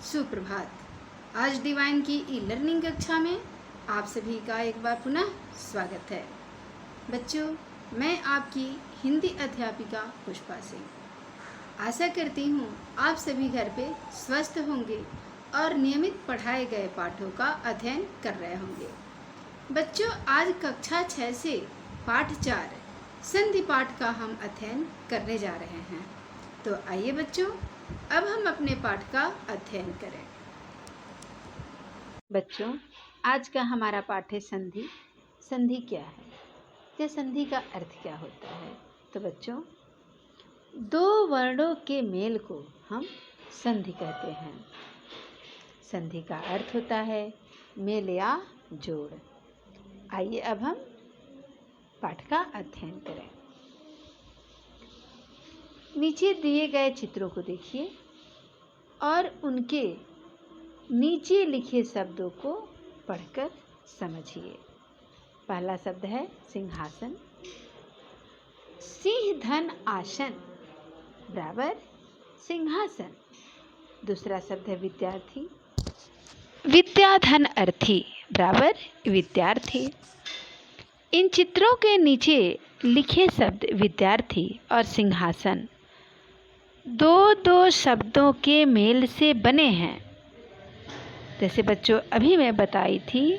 सुप्रभात। आज डिवाइन की ई लर्निंग कक्षा में आप सभी का एक बार पुनः स्वागत है। बच्चों, मैं आपकी हिंदी अध्यापिका पुष्पा सिंह। आशा करती हूँ आप सभी घर पे स्वस्थ होंगे और नियमित पढ़ाए गए पाठों का अध्ययन कर रहे होंगे। बच्चों, आज कक्षा 6 से पाठ 4 संधि पाठ का हम अध्ययन करने जा रहे हैं। तो आइए बच्चों, अब हम अपने पाठ का अध्ययन करें। बच्चों, आज का हमारा पाठ है संधि। संधि क्या है या संधि का अर्थ क्या होता है? तो बच्चों, दो वर्णों के मेल को हम संधि कहते हैं। संधि का अर्थ होता है मेल या जोड़। आइए अब हम पाठ का अध्ययन करें। नीचे दिए गए चित्रों को देखिए और उनके नीचे लिखे शब्दों को पढ़कर समझिए। पहला शब्द है सिंहासन। सिंह धन आसन बराबर सिंहासन। दूसरा शब्द है विद्यार्थी। विद्या धन अर्थी बराबर विद्यार्थी। इन चित्रों के नीचे लिखे शब्द विद्यार्थी और सिंहासन दो दो शब्दों के मेल से बने हैं। जैसे बच्चों अभी मैं बताई थी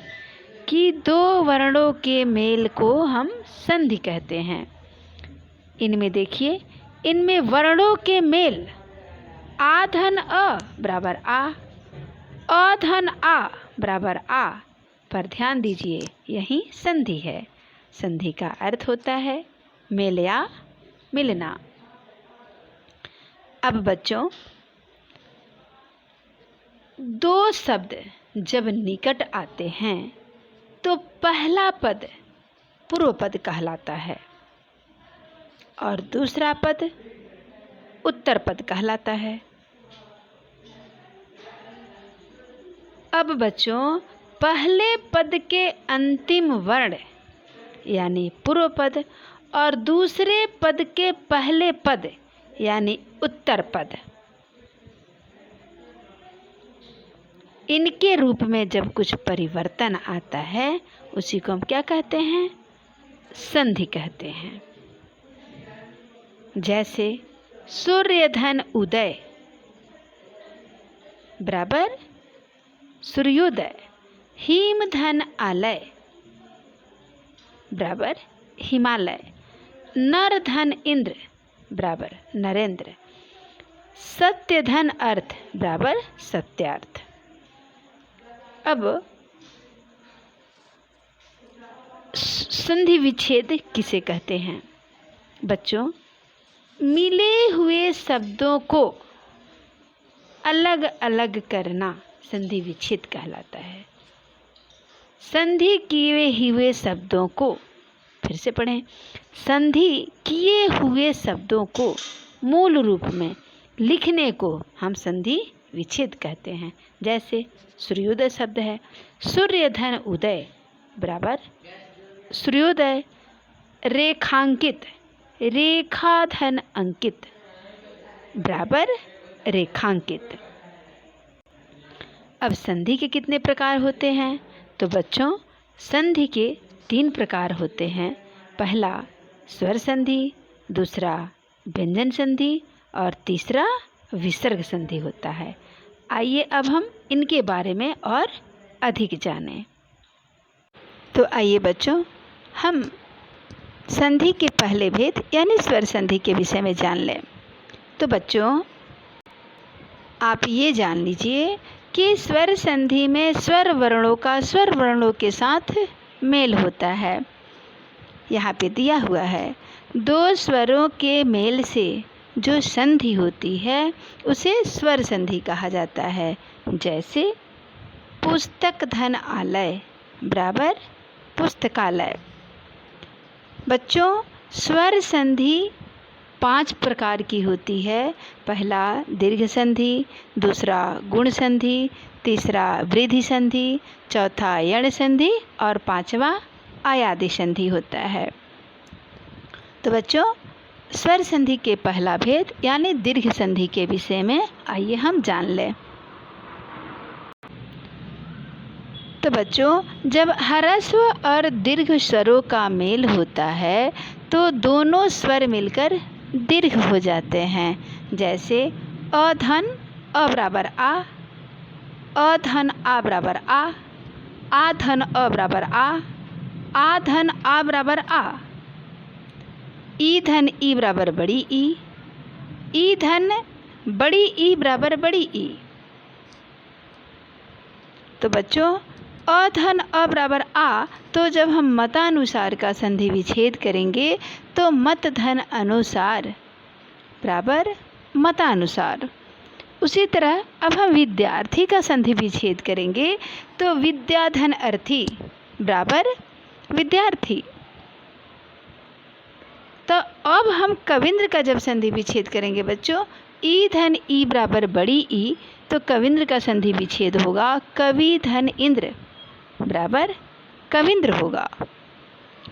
कि दो वर्णों के मेल को हम संधि कहते हैं। इनमें देखिए, इनमें वर्णों के मेल आ धन अ बराबर आ धन आ बराबर आ पर ध्यान दीजिए, यही संधि है। संधि का अर्थ होता है मेल या मिलना। अब बच्चों, दो शब्द जब निकट आते हैं तो पहला पद पूर्व पद कहलाता है और दूसरा पद उत्तर पद कहलाता है। अब बच्चों, पहले पद के अंतिम वर्ण यानी पूर्व पद और दूसरे पद के पहले पद यानी उत्तर पद, इनके रूप में जब कुछ परिवर्तन आता है उसी को हम क्या कहते हैं? संधि कहते हैं। जैसे सूर्य धन उदय बराबर सूर्योदय। हिम धन आलय बराबर हिमालय। नर धन इंद्र बराबर नरेंद्र। सत्य धन अर्थ बराबर सत्यार्थ। अब संधि विच्छेद किसे कहते हैं? बच्चों, मिले हुए शब्दों को अलग अलग करना संधि विच्छेद कहलाता है। संधि किए हुए शब्दों को, फिर से पढ़ें, संधि किए हुए शब्दों को मूल रूप में लिखने को हम संधि विच्छेद कहते हैं। जैसे सूर्योदय शब्द है, सूर्य धन उदय बराबर सूर्योदय। रेखांकित, रेखा धन अंकित बराबर रेखांकित। अब संधि के कितने प्रकार होते हैं? तो बच्चों, संधि के 3 प्रकार होते हैं। पहला स्वर संधि, दूसरा व्यंजन संधि और तीसरा विसर्ग संधि होता है। आइए अब हम इनके बारे में और अधिक जानें। तो आइए बच्चों, हम संधि के पहले भेद यानी स्वर संधि के विषय में जान लें। तो बच्चों, आप ये जान लीजिए कि स्वर संधि में स्वर वर्णों का स्वर वर्णों के साथ मेल होता है। यहाँ पे दिया हुआ है, दो स्वरों के मेल से जो संधि होती है उसे स्वर संधि कहा जाता है। जैसे पुस्तक धन आलय बराबर पुस्तकालय। बच्चों, स्वर संधि 5 प्रकार की होती है। पहला दीर्घ संधि, दूसरा गुण संधि, तीसरा वृद्धि संधि, चौथा यण संधि और 5वां आयादी संधि होता है। तो बच्चों, स्वर संधि के पहला भेद यानी दीर्घ संधि के विषय में आइए हम जान लें। तो बच्चों, जब ह्रस्व और दीर्घ स्वरों का मेल होता है तो दोनों स्वर मिलकर दीर्घ हो जाते हैं। जैसे अधन अ बराबर आ, अधन आ बराबर आ धन अ बराबर आ धन आ बराबर आ, ई धन ई बराबर बड़ी ई धन बड़ी ई बराबर बड़ी ई। तो बच्चों, अ धन अ बराबर आ, तो जब हम मतानुसार का संधि विच्छेद करेंगे तो मत धन अनुसार बराबर मतानुसार। उसी तरह अब हम विद्यार्थी का संधि विच्छेद करेंगे तो विद्या धन अर्थी बराबर विद्यार्थी। तो अब हम कविंद्र का जब संधि विच्छेद करेंगे बच्चों, ई धन ई बराबर बड़ी ई, तो कविंद्र का संधि विच्छेद होगा कवि धन इंद्र बराबर कविंद्र होगा।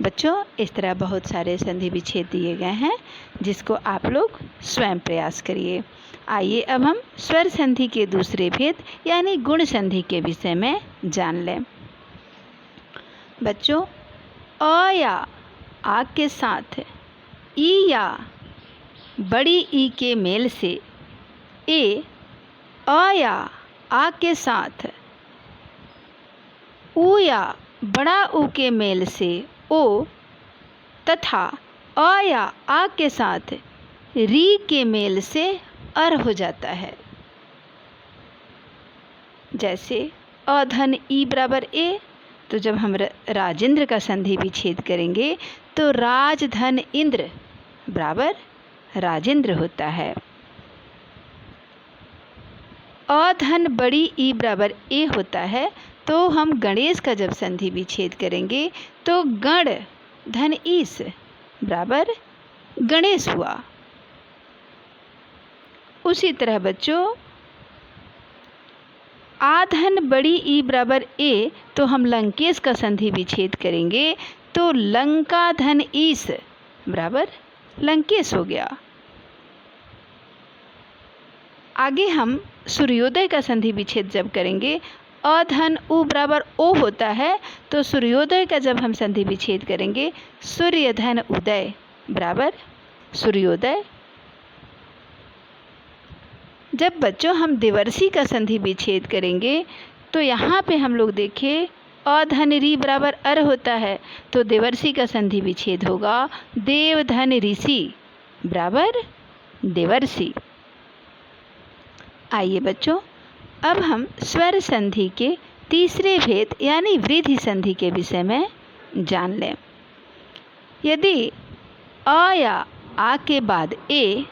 बच्चों, इस तरह बहुत सारे संधि विच्छेद दिए गए हैं जिसको आप लोग स्वयं प्रयास करिए। आइए अब हम स्वर संधि के दूसरे भेद यानी गुण संधि के विषय में जान लें। बच्चों, अ या आ के साथ ई या बड़ी ई के मेल से ए, अ या आ के साथ उ या बड़ा ऊ के मेल से ओ, तथा अ या आ के साथ री के मेल से अर हो जाता है। जैसे अधन ई बराबर ए, तो जब हम राजेंद्र का संधि विच्छेद करेंगे तो राजधन इंद्र बराबर राजेंद्र होता है। अधन बड़ी ई बराबर ए होता है, तो हम गणेश का जब संधि विच्छेद करेंगे तो गण धन ईस बराबर गणेश हुआ। उसी तरह बच्चों, आधन बड़ी ई बराबर ए, तो हम लंकेश का संधि विच्छेद करेंगे तो लंका धन ईस बराबर लंकेश हो गया। आगे हम सूर्योदय का संधि विच्छेद जब करेंगे, अधन उ बराबर ओ होता है, तो सूर्योदय का जब हम संधि विच्छेद करेंगे सूर्य धन उदय बराबर सूर्योदय। जब बच्चों हम देवर्षि का संधि विच्छेद करेंगे तो यहाँ पे हम लोग देखें अधन री बराबर अर होता है, तो देवर्षि का संधि विच्छेद होगा देव धन ऋषि बराबर देवर्षि। आइए बच्चों, अब हम स्वर संधि के तीसरे भेद यानी वृद्धि संधि के विषय में जान लें। यदि अ या आ के बाद ए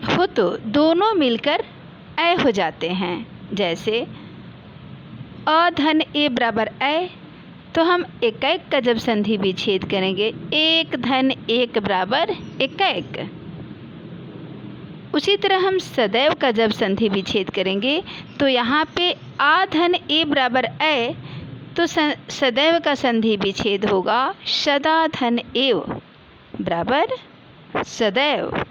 हो तो दोनों मिलकर ए हो जाते हैं। जैसे अधन ए बराबर ए, तो हम एकैक का जब संधि विच्छेद करेंगे एक धन एक बराबर एकैक। उसी तरह हम सदैव का जब संधि विच्छेद करेंगे तो यहाँ पे आ धन ए बराबर ए, तो सदैव का संधि विच्छेद होगा सदा धन एव बराबर सदैव।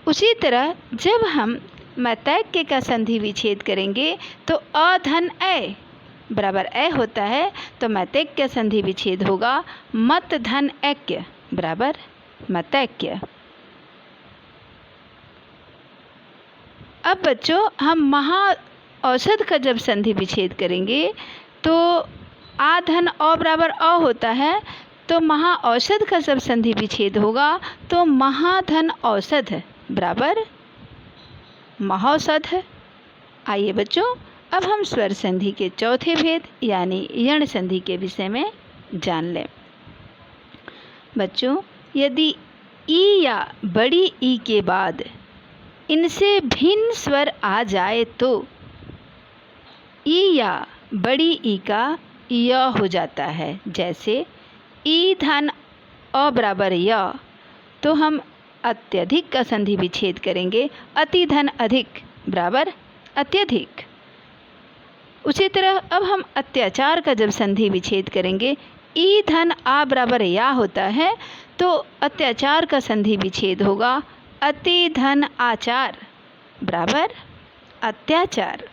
उसी तरह जब हम मतैक्य का संधि विच्छेद करेंगे तो अ धन ए बराबर ए होता है, तो मतैक्य संधि विच्छेद होगा मत धन ऐक्य बराबर मतैक्य। अब बच्चों, हम महा औषध का जब संधि विच्छेद करेंगे तो आ धन अ बराबर अ होता है, तो महा औषध का जब संधि विच्छेद होगा तो महाधन औषध बराबर महौषध। आइए बच्चों, अब हम स्वर संधि के चौथे भेद यानी यण संधि के विषय में जान लें। बच्चों, यदि ई या बड़ी ई के बाद इनसे भिन्न स्वर आ जाए तो ई या बड़ी ई का य हो जाता है। जैसे ई धन अ बराबर य, तो हम अत्यधिक का संधि विच्छेद करेंगे अति धन अधिक बराबर अत्यधिक। उसी तरह अब हम अत्याचार का जब संधि विच्छेद करेंगे ई धन आ बराबर या होता है, तो अत्याचार का संधि विच्छेद होगा अति धन आचार बराबर अत्याचार।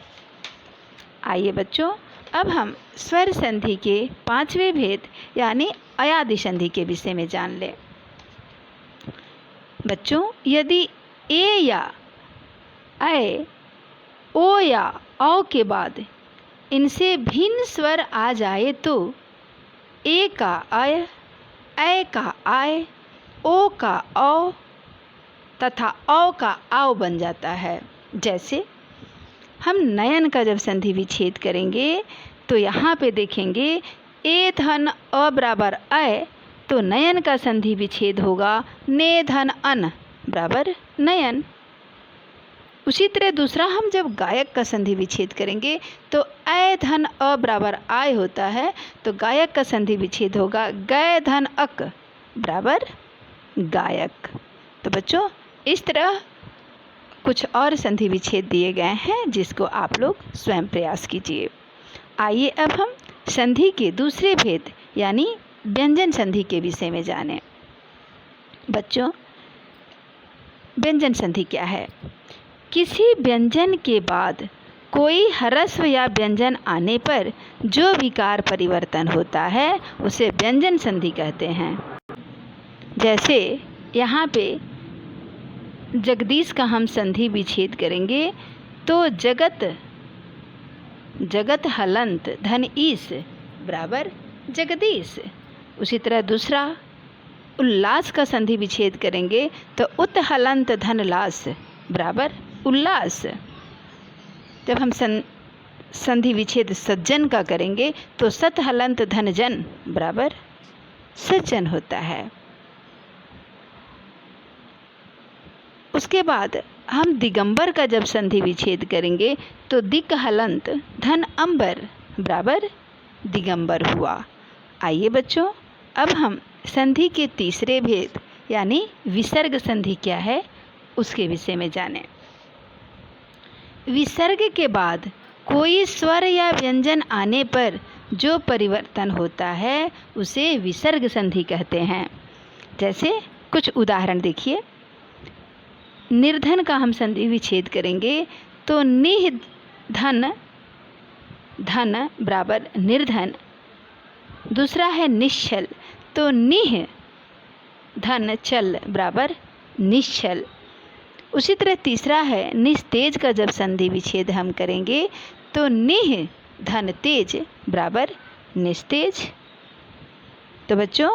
आइए बच्चों, अब हम स्वर संधि के 5वें भेद यानी अयादि संधि के विषय में जान लें। बच्चों, यदि ए या ऐ, ओ या औ के बाद इनसे भिन्न स्वर आ जाए तो ए का अय, ऐ का आय, ओ का औ तथा औ का आव बन जाता है। जैसे हम नयन का जब संधि विच्छेद करेंगे तो यहाँ पे देखेंगे ए धन अ बराबर ऐ, तो नयन का संधि विच्छेद होगा ने धन अन बराबर नयन। उसी तरह दूसरा हम जब गायक का संधि विच्छेद करेंगे तो ऐ धन अ बराबर आय होता है, तो गायक का संधि विच्छेद होगा गै धन अक बराबर गायक। तो बच्चों, इस तरह कुछ और संधि विच्छेद दिए गए हैं जिसको आप लोग स्वयं प्रयास कीजिए। आइए अब हम संधि के दूसरे भेद यानी व्यंजन संधि के विषय में जानें। बच्चों, व्यंजन संधि क्या है? किसी व्यंजन के बाद कोई ह्रस्व या व्यंजन आने पर जो विकार परिवर्तन होता है उसे व्यंजन संधि कहते हैं। जैसे यहाँ पे जगदीश का हम संधि विच्छेद करेंगे तो जगत हलंत धन ईस बराबर जगदीश। उसी तरह दूसरा उल्लास का संधि विच्छेद करेंगे तो उत हलंत धन लास बराबर उल्लास। जब हम संधि विच्छेद सज्जन का करेंगे तो सत हलंत धन जन बराबर सज्जन होता है। उसके बाद हम दिगंबर का जब संधि विच्छेद करेंगे तो दिक हलंत धन अंबर बराबर दिगंबर हुआ। आइए बच्चों, अब हम संधि के तीसरे भेद यानी विसर्ग संधि क्या है उसके विषय में जानें। विसर्ग के बाद कोई स्वर या व्यंजन आने पर जो परिवर्तन होता है उसे विसर्ग संधि कहते हैं। जैसे कुछ उदाहरण देखिए। निर्धन का हम संधि विच्छेद करेंगे तो निह धन धन बराबर निर्धन। दूसरा है निश्चल, तो निह धन चल बराबर निश्चल। उसी तरह तीसरा है निस्तेज का जब संधि विच्छेद हम करेंगे तो निह धन तेज बराबर निस्तेज। तो बच्चों,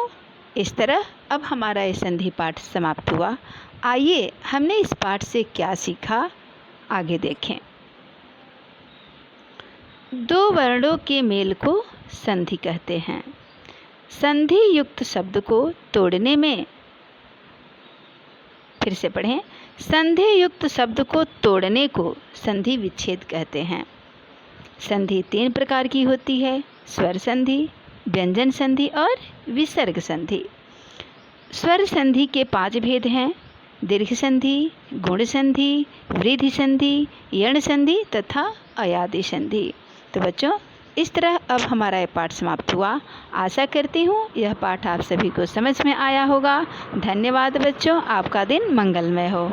इस तरह अब हमारा ये संधि पाठ समाप्त हुआ। आइए हमने इस पाठ से क्या सीखा आगे देखें। दो वर्णों के मेल को संधि कहते हैं। संधि युक्त शब्द को तोड़ने में, फिर से पढ़ें, संधि युक्त शब्द को तोड़ने को संधि विच्छेद कहते हैं। संधि 3 प्रकार की होती है: स्वर संधि, व्यंजन संधि और विसर्ग संधि। स्वर संधि के 5 भेद हैं: दीर्घ संधि, गुण संधि, वृद्धि संधि, यण संधि तथा अयादि संधि। तो बच्चों, इस तरह अब हमारा यह पाठ समाप्त हुआ। आशा करती हूँ यह पाठ आप सभी को समझ में आया होगा। धन्यवाद बच्चों, आपका दिन मंगलमय हो।